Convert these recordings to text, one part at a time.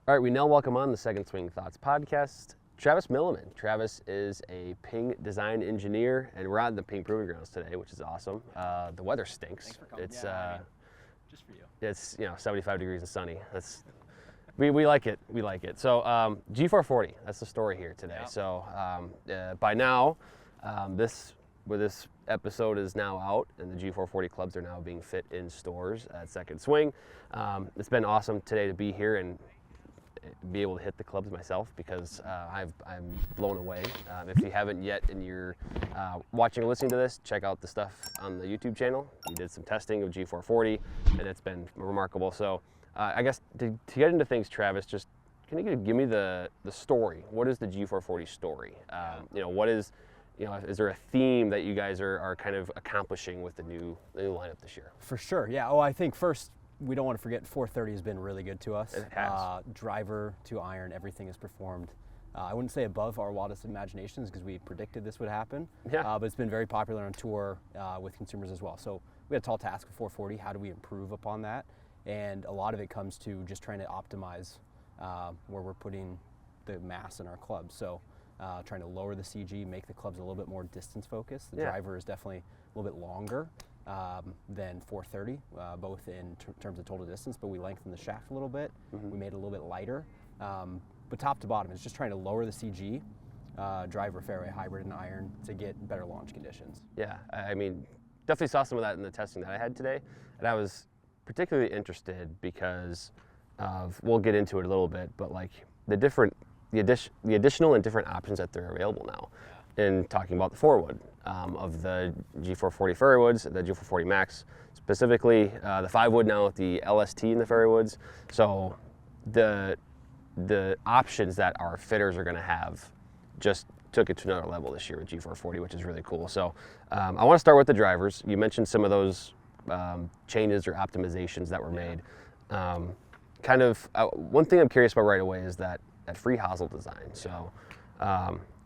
All right, we now welcome on the Second Swing Thoughts podcast, Travis Milleman. Travis is a PING design engineer, and we're on the PING Proving Grounds today, which is awesome. The weather stinks. Thanks for coming. It's Just for you. it's 75 degrees and sunny. That's we like it. We like it. So G440. That's the story here today. Yep. So by now, this episode is now out, and the G440 clubs are now being fit in stores at Second Swing. It's been awesome today to be here and be able to hit the clubs myself because I'm blown away. If you haven't yet and you're watching or listening to this, check out the stuff on the YouTube channel. We did some testing of G440 and it's been remarkable. So I guess to get into things, Travis, just can you give me the story? What is the G440 story? What is, is there a theme that you guys are kind of accomplishing with the new lineup this year? For sure, yeah. Oh, I think first, we don't want to forget 430 has been really good to us. It has. Driver to iron, everything has performed. I wouldn't say above our wildest imaginations because we predicted this would happen. Yeah. But it's been very popular on tour with consumers as well. So we had a tall task with 440. How do we improve upon that? And a lot of it comes to just trying to optimize where we're putting the mass in our clubs. So trying to lower the CG, make the clubs a little bit more distance focused. The driver is definitely a little bit longer than 430, both in terms of total distance, but we lengthened the shaft a little bit. Mm-hmm. We made it a little bit lighter. But top to bottom, it's just trying to lower the CG, driver, fairway, hybrid, and iron to get better launch conditions. Yeah, I mean, definitely saw some of that in the testing that I had today, and I was particularly interested because of, we'll get into it a little bit, but like the additional and different options that they're available now. In talking about the forewood of the G440 Fairway Woods, the G440 Max, specifically the 5-wood now with the LST in the Fairway Woods. So the options that our fitters are going to have just took it to another level this year with G440, which is really cool. So I want to start with the drivers. You mentioned some of those changes or optimizations that were made. One thing I'm curious about right away is that free hosel design. So.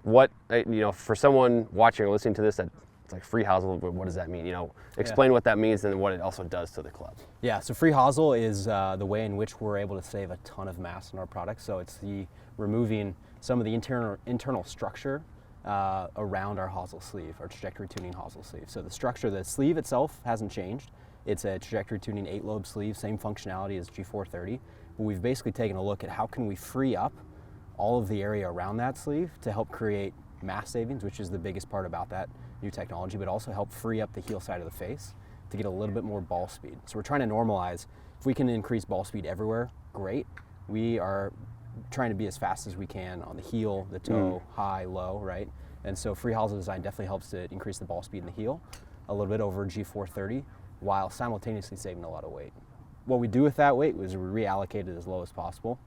For someone watching or listening to this, that it's like free hosel, what does that mean? Explain what that means and what it also does to the club. Yeah, so free hosel is the way in which we're able to save a ton of mass in our product. So it's the removing some of the internal structure around our hosel sleeve, our trajectory tuning hosel sleeve. So the structure, the sleeve itself hasn't changed. It's a trajectory tuning 8-lobe sleeve, same functionality as G430. But we've basically taken a look at how can we free up all of the area around that sleeve to help create mass savings, which is the biggest part about that new technology, but also help free up the heel side of the face to get a little bit more ball speed. So we're trying to normalize. If we can increase ball speed everywhere, great. We are trying to be as fast as we can on the heel, the toe, high, low, right? And so free hosel design definitely helps to increase the ball speed in the heel a little bit over G430 while simultaneously saving a lot of weight. What we do with that weight is we reallocate it as low as possible,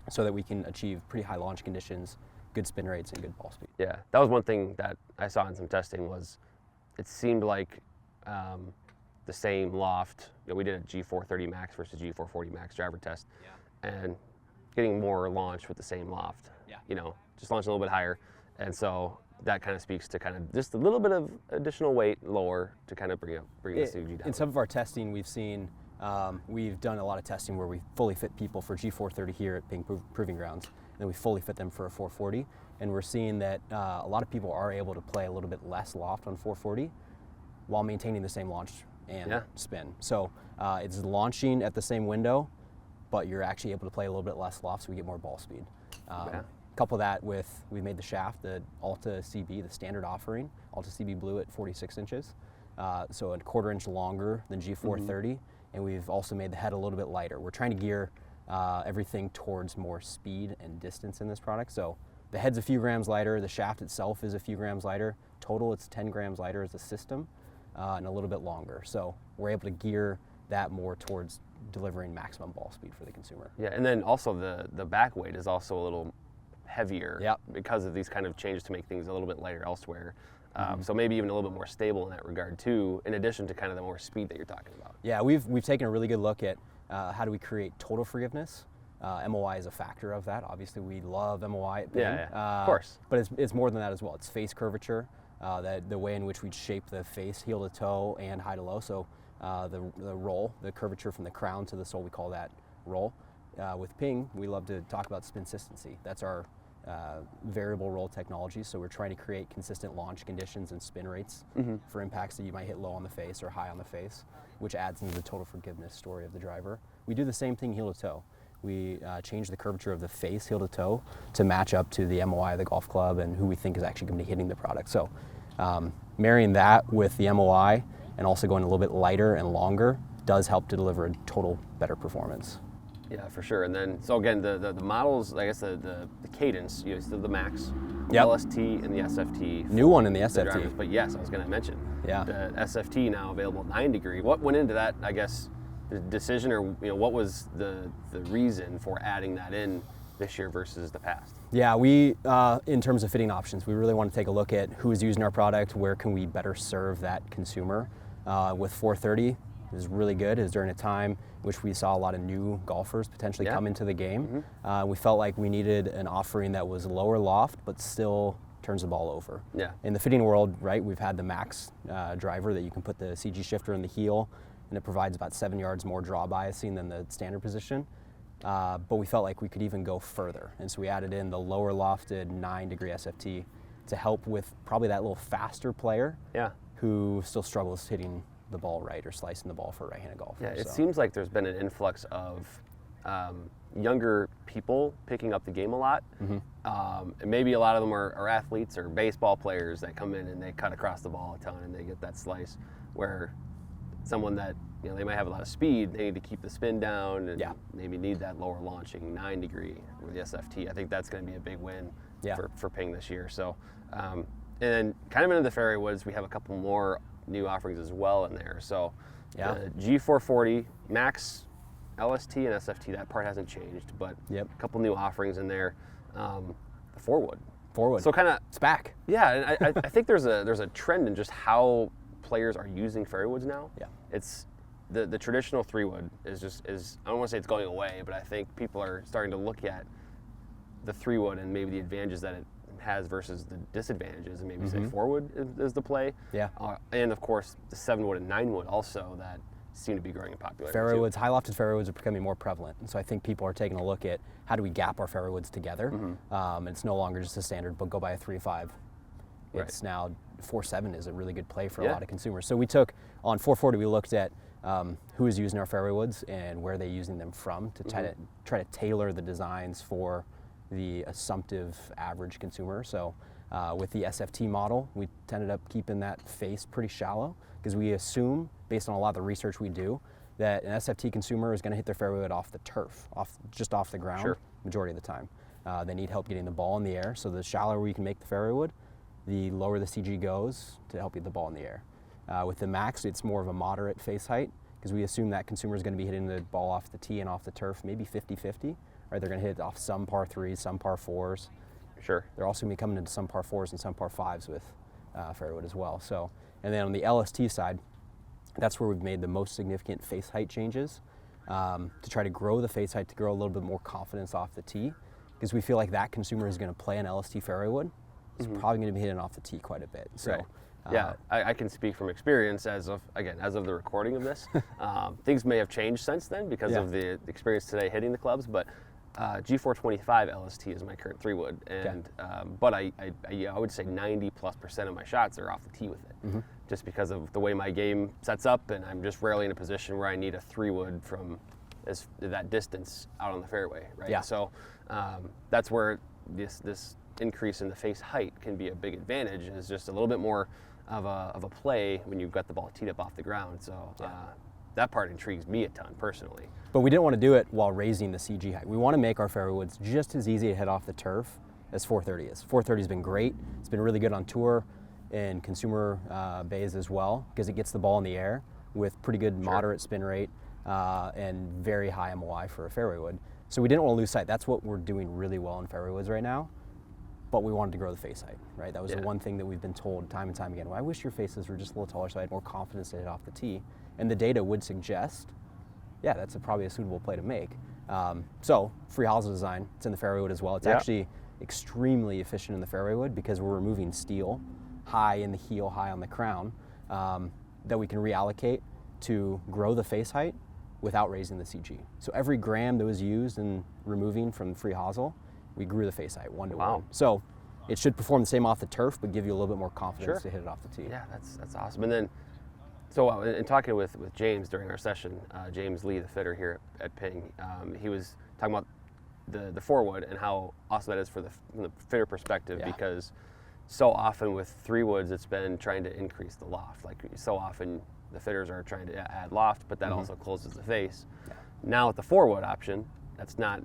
so that we can achieve pretty high launch conditions, good spin rates, and good ball speed. Yeah, that was one thing that I saw in some testing was it seemed like the same loft. We did a G430 Max versus G440 Max driver test, and getting more launch with the same loft. Yeah. Just launch a little bit higher, and so that kind of speaks to kind of just a little bit of additional weight lower to kind of bring the CG down. In some of our testing, we've seen. We've done a lot of testing where we fully fit people for G430 here at PING Proving Grounds, and then we fully fit them for a 440, and we're seeing that a lot of people are able to play a little bit less loft on 440 while maintaining the same launch and spin. So it's launching at the same window, but you're actually able to play a little bit less loft so we get more ball speed. Couple that with, we made the shaft, the Alta CB, the standard offering, Alta CB Blue at 46 inches, so a 1/4 inch longer than G430. And we've also made the head a little bit lighter. We're trying to gear everything towards more speed and distance in this product. So the head's a few grams lighter, the shaft itself is a few grams lighter. Total, it's 10 grams lighter as a system and a little bit longer. So we're able to gear that more towards delivering maximum ball speed for the consumer. Yeah, and then also the back weight is also a little heavier because of these kind of changes to make things a little bit lighter elsewhere. So maybe even a little bit more stable in that regard too, in addition to kind of the more speed that you're talking about. Yeah, we've taken a really good look at how do we create total forgiveness. MOI is a factor of that. Obviously, we love MOI at PING. Of course. But it's more than that as well. It's face curvature, the way in which we shape the face, heel to toe, and high to low. So the roll, the curvature from the crown to the sole, we call that roll. with PING, we love to talk about spinsistency. That's our variable roll technology. So we're trying to create consistent launch conditions and spin rates for impacts that you might hit low on the face or high on the face, which adds into the total forgiveness story of the driver. We do the same thing heel to toe. We change the curvature of the face heel to toe to match up to the MOI of the golf club and who we think is actually going to be hitting the product. So marrying that with the MOI and also going a little bit lighter and longer does help to deliver a total better performance. Yeah, for sure. And then, so again, the models, I guess the cadence, you know, so the Max, Yep. LST, and the SFT. New one in the SFT. Drivers. But yes, I was going to mention, Yeah. the SFT now available 9 degree. What went into that, I guess, the decision, or what was the reason for adding that in this year versus the past? Yeah, we, in terms of fitting options, we really want to take a look at who's using our product, where can we better serve that consumer. With 430, it was really good. It was during a time in which we saw a lot of new golfers potentially come into the game. We felt like we needed an offering that was lower loft, but still turns the ball over. Yeah. In the fitting world, right, we've had the Max driver that you can put the CG shifter in the heel, and it provides about 7 yards more draw biasing than the standard position. But we felt like we could even go further. And so we added in the lower lofted 9 degree SFT to help with probably that little faster player who still struggles hitting the ball right or slicing the ball for a right-handed golfer. Yeah, it seems like there's been an influx of younger people picking up the game a lot. And maybe a lot of them are athletes or baseball players that come in and they cut across the ball a ton and they get that slice, where someone that, you know, they might have a lot of speed, they need to keep the spin down and maybe need that lower launching 9 degree with the SFT. I think that's going to be a big win for PING this year. So, and then kind of into the Fairway Woods, we have a couple more new offerings as well in there. So the G440, Max, LST, and SFT, that part hasn't changed, but a couple new offerings in there. The 4-wood. 4-wood. So kind of, it's back. Yeah, and I think there's a trend in just how players are using fairway woods now. Yeah. It's the traditional 3-wood is I don't want to say it's going away, but I think people are starting to look at the 3-wood and maybe the advantages that it has versus the disadvantages, and maybe say 4-wood is the play. Yeah. And of course the 7-wood and 9-wood also that seem to be growing in popularity. Fairway woods, high lofted fairway woods are becoming more prevalent. And so I think people are taking a look at how do we gap our fairway woods together. And it's no longer just a standard, but go by a 3-5. It's now 4-7 is a really good play for a lot of consumers. So we took, on 440, we looked at who is using our fairway woods and where they're using them from to try to tailor the designs for the assumptive average consumer. So with the SFT model, we ended up keeping that face pretty shallow because we assume, based on a lot of the research we do, that an SFT consumer is going to hit their fairway wood off the turf, just off the ground, majority of the time. They need help getting the ball in the air, so the shallower we can make the fairway wood, the lower the CG goes to help get the ball in the air. With the Max, it's more of a moderate face height because we assume that consumer is going to be hitting the ball off the tee and off the turf, maybe 50-50. Right, they're going to hit it off some par 3s, some par 4s. Sure. They're also going to be coming into some par 4s and some par 5s with fairway wood as well. So, and then on the LST side, that's where we've made the most significant face height changes to try to grow the face height, to grow a little bit more confidence off the tee, because we feel like that consumer is going to play an LST fairway wood. It's probably going to be hitting off the tee quite a bit. So, yeah, I can speak from experience as of the recording of this. Things may have changed since then because of the experience today hitting the clubs, but G425 LST is my current 3-wood, and but I would say 90+% of my shots are off the tee with it, just because of the way my game sets up, and I'm just rarely in a position where I need a 3-wood from that distance out on the fairway, right? Yeah. So that's where this increase in the face height can be a big advantage. Is just a little bit more of a play when you've got the ball teed up off the ground. So. That part intrigues me a ton personally. But we didn't want to do it while raising the CG height. We want to make our fairway woods just as easy to hit off the turf as 430 is. 430 has been great. It's been really good on tour and consumer bays as well, because it gets the ball in the air with pretty good moderate spin rate and very high MOI for a fairway wood. So we didn't want to lose sight. That's what we're doing really well in fairway woods right now. But we wanted to grow the face height, right? That was the one thing that we've been told time and time again. Well, I wish your faces were just a little taller so I had more confidence to hit off the tee. And the data would suggest, that's probably a suitable play to make. So free hosel design, it's in the fairway wood as well. It's actually extremely efficient in the fairway wood because we're removing steel, high in the heel, high on the crown, that we can reallocate to grow the face height without raising the CG. So every gram that was used in removing from free hosel, we grew the face height 1 to 1. So it should perform the same off the turf, but give you a little bit more confidence to hit it off the tee. Yeah, that's awesome. And then, so in talking with James during our session, James Lee, the fitter here at Ping, he was talking about the 4-wood and how awesome that is from the fitter perspective, because so often with 3-woods, it's been trying to increase the loft. Like so often the fitters are trying to add loft, but that also closes the face. Now with the 4-wood option, that's not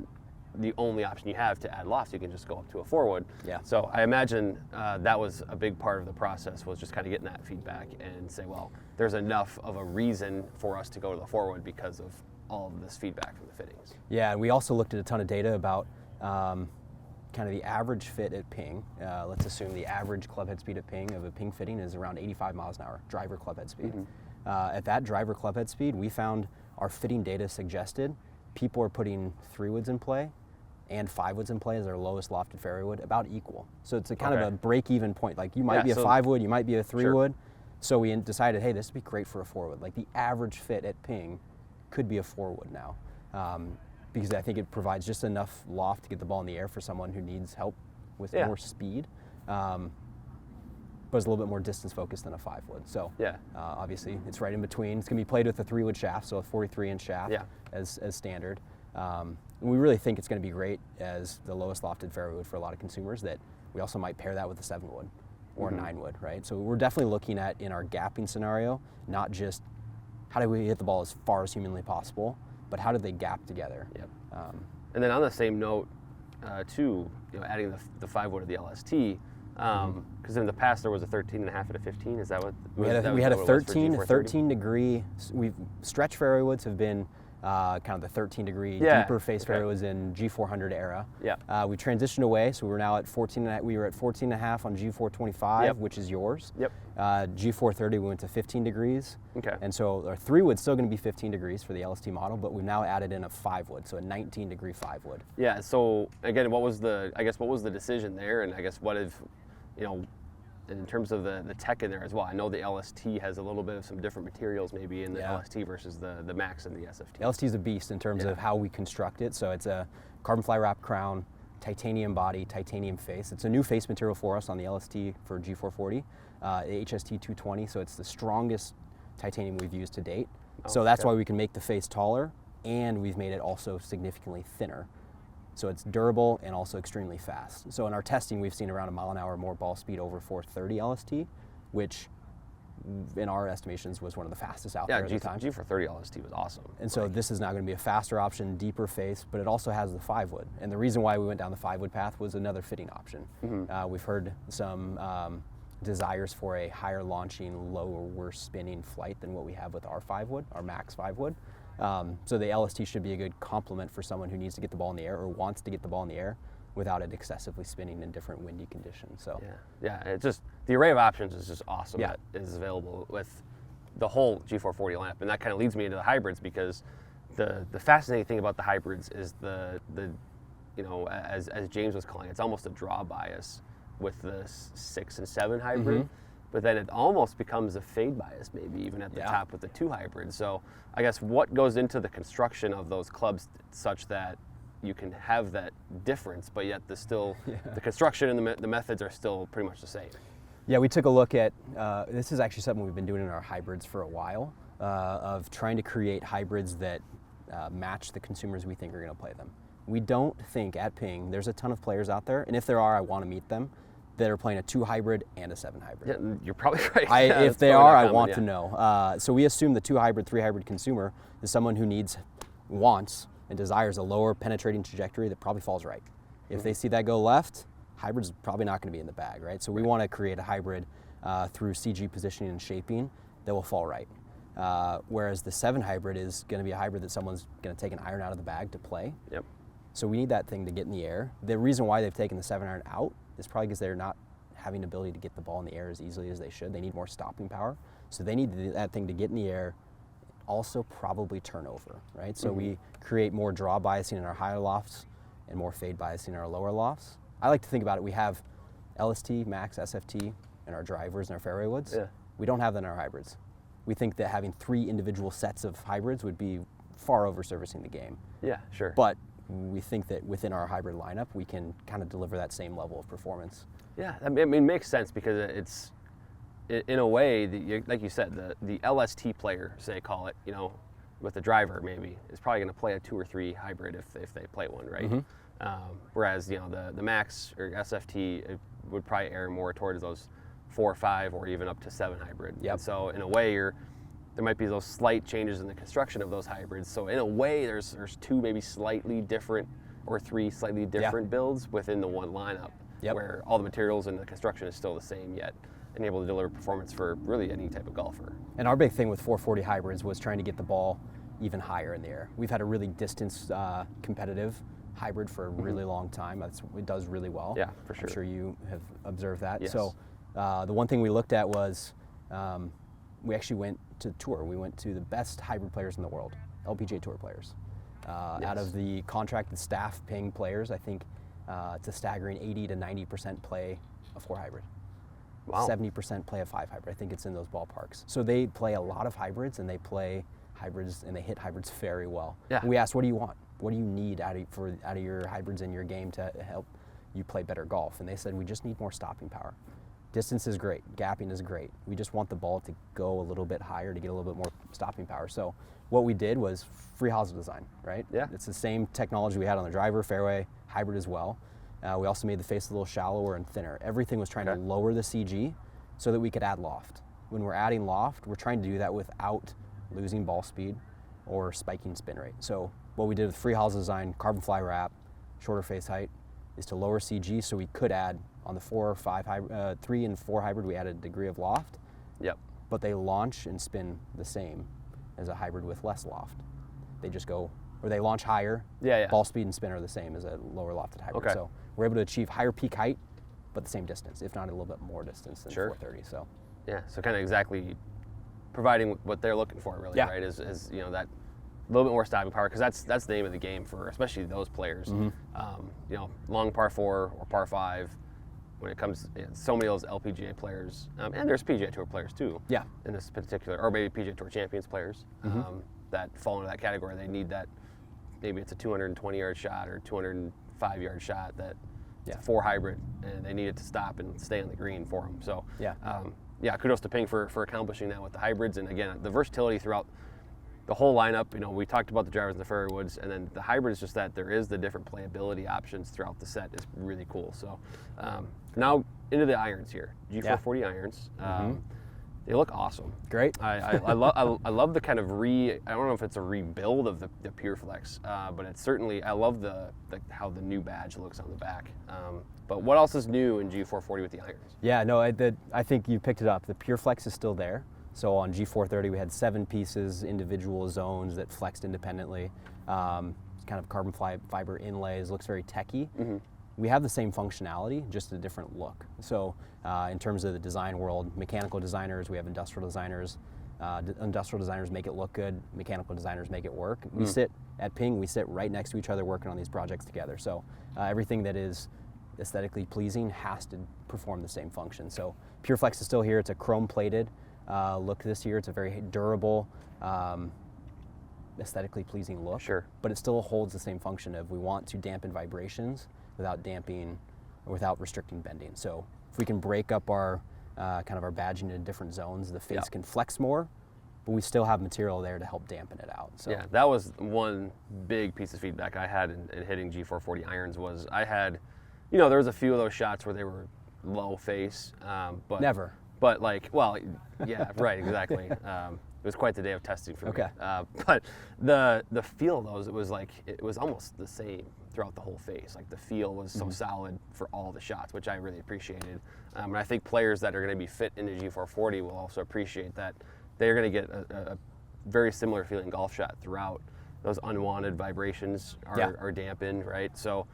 the only option you have to add loft. You can just go up to a 4-wood. So I imagine that was a big part of the process, was just kind of getting that feedback and say, well, there's enough of a reason for us to go to the 4-wood because of all of this feedback from the fittings. Yeah, and we also looked at a ton of data about kind of the average fit at Ping. Let's assume the average club head speed at Ping of a Ping fitting is around 85 miles an hour, driver club head speed. At that driver club head speed, we found our fitting data suggested people are putting 3-woods in play and 5-woods in play as their lowest lofted fairway wood, about equal. So it's a kind of a break-even point. Like you might be a 5-wood, you might be a 3-wood. So we decided, hey, this would be great for a 4-wood. Like the average fit at Ping could be a 4-wood now, because I think it provides just enough loft to get the ball in the air for someone who needs help with more speed, but it's a little bit more distance focused than a 5-wood. So obviously it's right in between. It's gonna be played with a 3-wood shaft, so a 43-inch shaft as standard. And we really think it's going to be great as the lowest lofted fairway wood for a lot of consumers, that we also might pair that with a 7-wood or a 9-wood, right? So we're definitely looking at, in our gapping scenario, not just how do we hit the ball as far as humanly possible, but how do they gap together? And then on the same note, too, adding the 5-wood to the LST, because in the past there was a 13.5 and a 15. Is that what we had? A 13 degree. We've stretch fairway woods have been kind of the 13 degree deeper face fairway woods in G400 era. We transitioned away, so we're now at 14. We were at 14.5 on G425, which is yours. G430 we went to 15 degrees. And so our 3-wood's still going to be 15 degrees for the LST model, but we've now added in a 5-wood, so a 19 degree 5-wood. Yeah. So again, what was the decision there, and I guess what if, in terms of the tech in there as well? I know the LST has a little bit of some different materials maybe in the LST versus the Max and the SFT. The LST is a beast in terms of how we construct it. So it's a carbon fly wrap crown, titanium body, titanium face. It's a new face material for us on the LST for G440, HST 220. So it's the strongest titanium we've used to date. So that's why we can make the face taller, and we've made it also significantly thinner. So it's durable and also extremely fast. So in our testing, we've seen around 1 mile an hour more ball speed over 430 LST, which in our estimations was one of the fastest out there at the time. G430 LST was awesome. And so this is now going to be a faster option, deeper face, but it also has the 5-wood. And the reason why we went down the 5-wood path was another fitting option. We've heard some desires for a higher launching, lower spinning flight than what we have with our 5-wood, our Max 5-wood. So the LST should be a good complement for someone who needs to get the ball in the air or wants to get the ball in the air without it excessively spinning in different windy conditions. So it's just the array of options is just awesome that is available with the whole G440 lineup, and that kind of leads me into the hybrids, because the fascinating thing about the hybrids is the as James was calling it, it's almost a draw bias with the 6 and 7 hybrid. But then it almost becomes a fade bias, maybe even at the top with the 2 hybrids. So I guess what goes into the construction of those clubs such that you can have that difference, but yet the construction and the methods are still pretty much the same? Yeah, we took a look at, this is actually something we've been doing in our hybrids for a while, of trying to create hybrids that match the consumers we think are going to play them. We don't think at Ping there's a ton of players out there, and if there are, I want to meet them, that are playing a 2 hybrid and a 7 hybrid. Yeah, you're probably right. If they are, I want to know. So we assume the 2 hybrid, 3 hybrid consumer is someone who wants and desires a lower penetrating trajectory that probably falls right. If they see that go left, hybrid's probably not going to be in the bag, right? So we want to create a hybrid through CG positioning and shaping that will fall right. Whereas the 7 hybrid is going to be a hybrid that someone's going to take an iron out of the bag to play. So we need that thing to get in the air. The reason why they've taken the 7 iron out is probably because they're not having the ability to get the ball in the air as easily as they should. They need more stopping power. So they need that thing to get in the air, also probably turnover, right? So we create more draw biasing in our higher lofts and more fade biasing in our lower lofts. I like to think about it, we have LST, Max, SFT, and our drivers and our fairway woods. We don't have that in our hybrids. We think that having 3 individual sets of hybrids would be far over servicing the game. Yeah, sure. But we think that within our hybrid lineup, we can kind of deliver that same level of performance. Yeah, I mean, it makes sense because it's, in a way, like you said, the LST player, say, call it, you know, with the driver maybe, is probably going to play a 2 or 3 hybrid if they play one, right? Whereas, you know, the Max or SFT it would probably err more towards those 4 or 5 or even up to 7 hybrid. Yep. And so in a way, there might be those slight changes in the construction of those hybrids. So in a way, there's 2 maybe slightly different or 3 slightly different builds within the one lineup, where all the materials and the construction is still the same yet, and able to deliver performance for really any type of golfer. And our big thing with 440 hybrids was trying to get the ball even higher in the air. We've had a really distance competitive hybrid for a really long time. It does really well. Yeah, for sure. I'm sure you have observed that. Yes. So the one thing we looked at was we actually went to tour. We went to the best hybrid players in the world, LPGA Tour players. Out of the contracted staff PING players, I think it's a staggering 80 to 90% play a 4 hybrid. Wow. 70% play a 5 hybrid. I think it's in those ballparks. So they play a lot of hybrids, and they play hybrids, and they hit hybrids very well. Yeah. And we asked, what do you want? What do you need out of your hybrids in your game to help you play better golf? And they said, we just need more stopping power. Distance is great. Gapping is great. We just want the ball to go a little bit higher to get a little bit more stopping power. So what we did was free hosel design, right? Yeah. It's the same technology we had on the driver, fairway, hybrid as well. We also made the face a little shallower and thinner. Everything was trying to lower the CG so that we could add loft. When we're adding loft, we're trying to do that without losing ball speed or spiking spin rate. So what we did with free hosel design, carbon fly wrap, shorter face height, is to lower CG so we could add on the 4 or 5 3 and 4 hybrid, we added a degree of loft. Yep. But they launch and spin the same as a hybrid with less loft. They just go, or they launch higher. Ball speed and spin are the same as a lower lofted hybrid. Okay. So we're able to achieve higher peak height, but the same distance, if not a little bit more distance than 430. So yeah, so kind of exactly providing what they're looking for, really, right? Is you know, that a little bit more stopping power, because that's the name of the game for especially those players. You know, long par 4 or par 5. When it comes, so many of those LPGA players, and there's PGA Tour players too. Yeah. In this particular, or maybe PGA Tour Champions players that fall into that category. They need that. Maybe it's a 220-yard shot or 205-yard shot that it's a 4 hybrid, and they need it to stop and stay on the green for them. So yeah, kudos to PING for accomplishing that with the hybrids, and again, the versatility throughout the whole lineup. You know, we talked about the drivers in the Fairway Woods, and then the hybrid is just that there is the different playability options throughout the set is really cool. So now into the irons here, G440 irons. They look awesome. Great. I love the kind of I don't know if it's a rebuild of the PureFlex, but it's certainly, I love how the new badge looks on the back. But what else is new in G440 with the irons? Yeah, no, I think you picked it up. The PureFlex is still there. So on G430, we had 7 pieces, individual zones that flexed independently. Kind of carbon fiber inlays, looks very techy. We have the same functionality, just a different look. So in terms of the design world, mechanical designers, we have industrial designers. Industrial designers make it look good, mechanical designers make it work. We sit at PING, we sit right next to each other working on these projects together. So everything that is aesthetically pleasing has to perform the same function. So PureFlex is still here. It's a chrome plated look this year. It's a very durable, aesthetically pleasing look. Sure. But it still holds the same function of we want to dampen vibrations without restricting bending. So if we can break up our kind of our badge into different zones, the face can flex more, but we still have material there to help dampen it out. So yeah, that was one big piece of feedback I had in hitting G440 irons was I had, you know, there was a few of those shots where they were low face, but never. But like, well, yeah, right, exactly. It was quite the day of testing for me. But the feel of those, it was almost the same throughout the whole face. Like the feel was so solid for all the shots, which I really appreciated. And I think players that are going to be fit into G440 will also appreciate that they're going to get a very similar feeling golf shot throughout. Those unwanted vibrations are dampened, right? So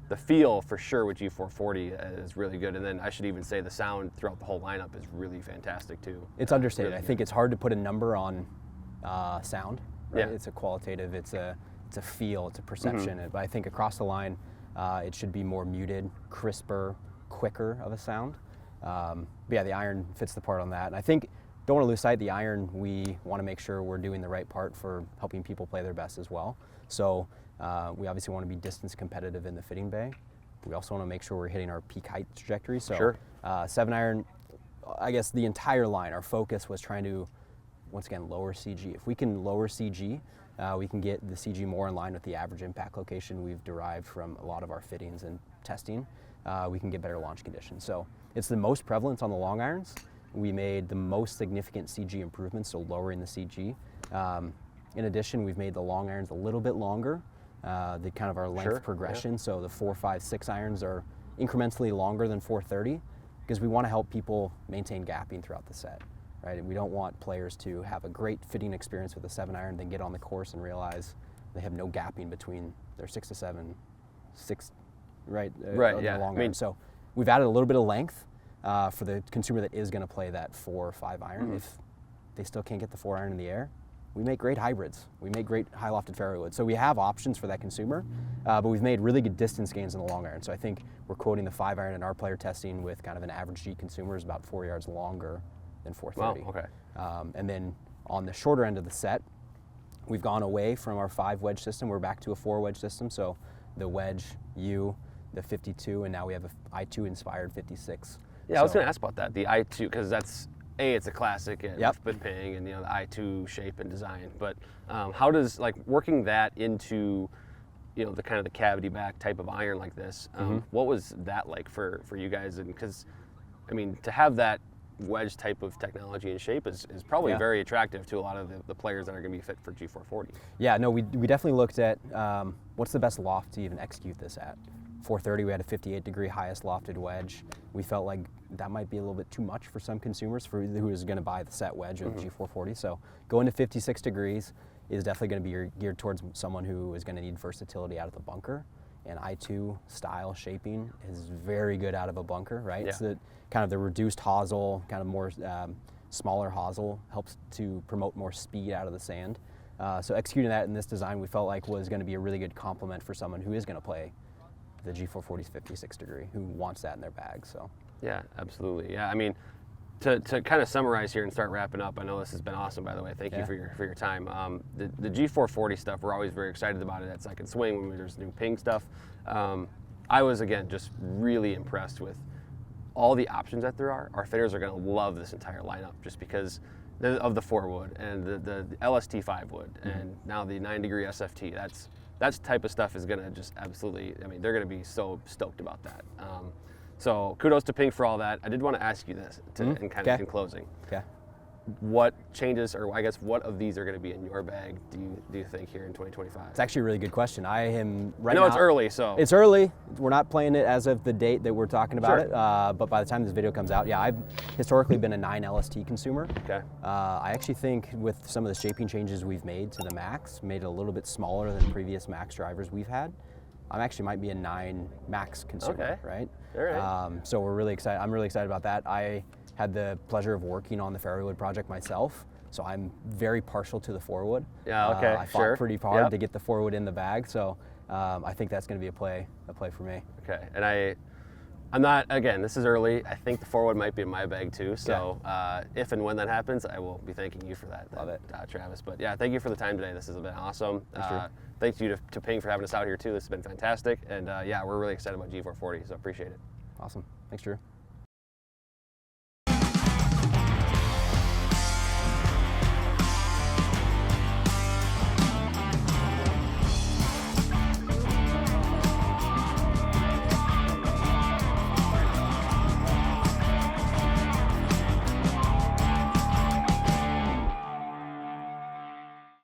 the feel for sure with G440 is really good. And then I should even say the sound throughout the whole lineup is really fantastic too. It's understated. Really, I think it's hard to put a number on sound. Right? It's a qualitative, it's a feel, it's a perception. But I think across the line, it should be more muted, crisper, quicker of a sound. But yeah, the iron fits the part on that. And I think don't want to lose sight of the iron. We want to make sure we're doing the right part for helping people play their best as well. So we obviously want to be distance competitive in the fitting bay. We also want to make sure we're hitting our peak height trajectory. So Sure. 7-iron, I guess the entire line, our focus was trying to, once again, lower CG. If we can lower CG, we can get the CG more in line with the average impact location we've derived from a lot of our fittings and testing. We can get better launch conditions. So it's the most prevalent on the long irons. We made the most significant CG improvements, so lowering the CG. In addition, we've made the long irons a little bit longer, the kind of our length Sure, progression. yeah. So the 4, 5, 6 irons are incrementally longer than 430 because we want to help people maintain gapping throughout the set, right? And we don't want players to have a great fitting experience with a 7-iron, then get on the course and realize they have no gapping between their 6 to 7, 6, right? Right, yeah. The long I mean, iron. So we've added a little bit of length for the consumer that is going to play that 4 or 5 iron. Mm-hmm. If they still can't get the 4 iron in the air, we make great hybrids. We make great high lofted fairway woods. So we have options for that consumer, but we've made really good distance gains in the long iron. So I think we're quoting the 5 iron in our player testing with kind of an average G consumer is about 4 yards longer than 430. Wow, okay. And then on the shorter end of the set, we've gone away from our 5 wedge system. We're back to a 4 wedge system. So the wedge U, the 52, and now we have a I2 inspired 56. Yeah, I was going to ask about that, the I2, because that's, it's a classic with PING and, the I2 shape and design. But how does, like, working that into, the kind of the cavity back type of iron like this, what was that like for you guys? And because, I mean, to have that wedge type of technology and shape is probably very attractive to a lot of the players that are going to be fit for G440. Yeah, no, we definitely looked at what's the best loft to even execute this at. 430, we had a 58-degree highest lofted wedge. We felt like that might be a little bit too much for some consumers who is going to buy the set wedge or the G440. So going to 56 degrees is definitely going to be geared towards someone who is going to need versatility out of the bunker. And I2 style shaping is very good out of a bunker, right? Yeah. It's the kind of the reduced hosel, kind of more smaller hosel helps to promote more speed out of the sand. So executing that in this design we felt like was going to be a really good complement for someone who is going to play the G440's 56 degree, who wants that in their bag. So yeah, absolutely. Yeah, I mean, to kind of summarize here and start wrapping up, I know this has been awesome, by the way. Thank you for your time. The G440 stuff, we're always very excited about it at Second Swing when there's new PING stuff. I was, again, just really impressed with all the options that there are. Our fitters are going to love this entire lineup just because of the 4 wood and the LST 5 wood and now the 9-degree SFT. That type of stuff is going to just absolutely, I mean, they're going to be so stoked about that. So kudos to PING for all that. I did want to ask you this in kind of in closing. Okay. What changes, or I guess what of these are going to be in your bag, do you think, here in 2025? It's actually a really good question. I am right now. I know it's early, so. It's early. We're not playing it as of the date that we're talking about Sure. it, but by the time this video comes out, yeah, I've historically been a 9 LST consumer. Okay. I actually think with some of the shaping changes we've made to the Max, made it a little bit smaller than previous Max drivers we've had. I actually might be a 9 Max consumer, right? All right. So we're really excited. I'm really excited about that. I had the pleasure of working on the Fairway Wood project myself, so I'm very partial to the 4 wood. Yeah, okay, I fought pretty hard to get the 4 wood in the bag, so I think that's going to be a play for me. Okay, and I'm not, again, this is early. I think the 4 wood might be in my bag too, so if and when that happens, I will be thanking you for that. Love it. Travis. But yeah, thank you for the time today. This has been awesome. Thanks, Thank you to PING for having us out here too. This has been fantastic, and yeah, we're really excited about G440, so appreciate it. Awesome. Thanks, Drew.